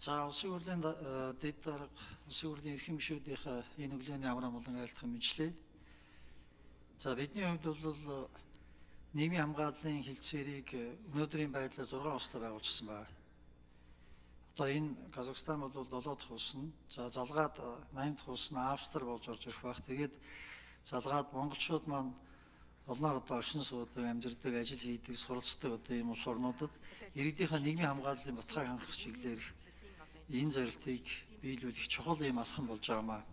За улсын хурлын дэд дарга улсын хурлын эрхэм гишүүдийнхээ энэ өглөөний амраа болон айлтгах мэдлээ. За бидний хувьд бол нийгмийн хамгааллын хилцээрийг өнөөдрийн байдлаар 6 улстай байгуулжсэн байна. Одоо энэ Казахстан бол 7 дахь улс нь, за залгаад 8 дахь улс нь Австри болж орж ирэх байх. Тэгээд залгаад монголчууд маань олноор одоо оршин суудаг, амьдардаг, ажил хийдэг, суралцдаг одоо ийм улс орнуудад иргэдийнхээ нийгмийн хамгааллын баталгааг хангах чиглэлээр энэ зорилтыг биелүүлэх чухал ийм алхам болж байгаамаа.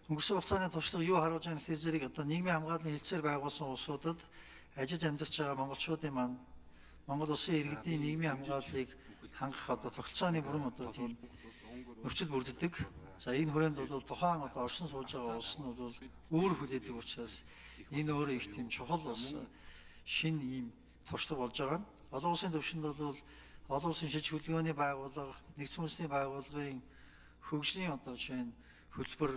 Өнгөрсөн хугацааны туршлага юу харуулж байгаа нөхцөл зэрэг одоо нийгмийн хамгааллын хилцээр байгуулсан улсуудад ажиллаж амьдарч байгаа монголчуудын маань Монгол улсын иргэдийн нийгмийн хамгааллыг хангах одоо тогтолцооны бүрэн одоо тийм нөхцөл бүрддэг. За энэ хүрээнд бол тухайн одоо оршин сууж байгаа улс нь бол өөр хүлээдэг учраас энэ өөрөө их тийм чухал ус шин ийм туршлага болж байгаа. Олон улсын төвшөнд бол олон улсын шиж хөдөлгөөний байгууллага, нэгдсэн үндэсний байгууллагын хөгжлийн одоо жишээ нь хөтөлбөр,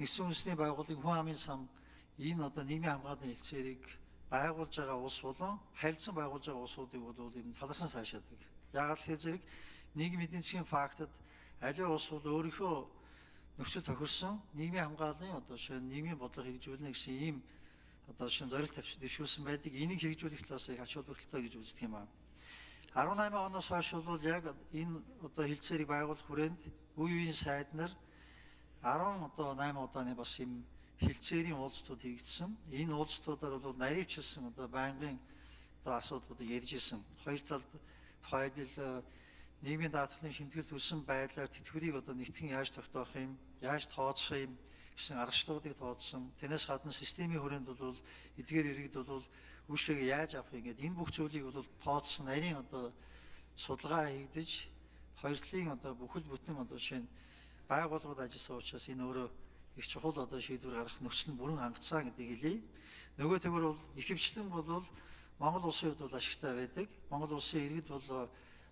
нэгдсэн үндэсний байгууллагын хүн амын сан энэ одоо нийгмийн хамгааллын хилцээрийг байгуулж байгаа улс болон харилцан байгуулж байгаа улсуудыг бол энэ талархан сайшаадаг. Яагаад гэхээр зэрэг нийгмийн эдийн засгийн фактад аливаа улс бол өөрийнхөө нөхцөл тохирсон нийгмийн хамгааллын одоо жишээ нь нийгмийн бодлого хэрэгжүүлнэ гэсэн ийм одоо жишээ нь зорилт дэвшүүлсэн байдаг. Энийг хэрэгжүүлэх талаас их ач холбогдолтой гэж үздэг юм аа. 18 оноос хойш бол яг энэ одоо хилцээрийг байгуулах хүрээнд үе үеийн сайд нар 18 удааны бас юм хилцээрийн уулзалтууд хийгдсэн. Энэ уулзалтуудаар бол наривчилсан одоо байнгын одоо асуудлуудыг ярьж ирсэн. Хоёр талд тухайлбал нийгмийн даатгалын шимтгэл төлсөн байдлаар тэтгэврийг одоо нэгтгэн яаж тогтоох юм, яаж тооцох юм гэсэн аргачлалуудыг тооцсон. Тэрнээс гадна системийн хүрээнд бол эдгээр иргэд бол үйлчлэгээ яаж авах юм гэдэг энэ бүх зүйлийг бол тооцсон. Нарийн одоо судалгаа хийгдэж хоёр талын одоо бүхэл бүтэн одоо жишээ нь байгууллагууд ажилласан учраас энэ өөрөө их чухал одоо шийдвэр гаргах нөхцөл нь бүрэн хангацсан гэдгийг хэлье. Нөгөө төгөр бол ихэвчлэн бол Монгол улсын хувьд бол ашигтай байдаг. Монгол улсын иргэд бол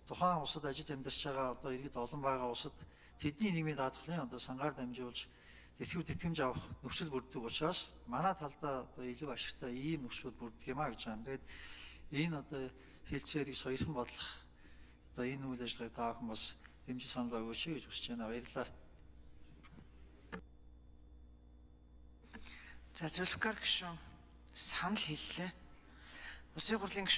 тухайн улсад ажиллаж амьдарч байгаа одоо иргэд олон байгаа улсад тэдний нийгмийн даатгалын одоо сангаар дамжуулж тэтгэмж авах нөхцөл бүрддэг учраас манай талдаа одоо илүү ашигтай ийм нөхцөл бүрддэг юм а гэж байна. Тэгээд энэ одоо хилцээрийг соёрхон бодлох одоо энэ үйл ажиллагааг та бүхэн бас дэмжиж санал өгөөч гэж хүсэж байна. Баярлалаа. За Зүлфгар гишүүн санал хэллээ. Улсын хурлын гишүүн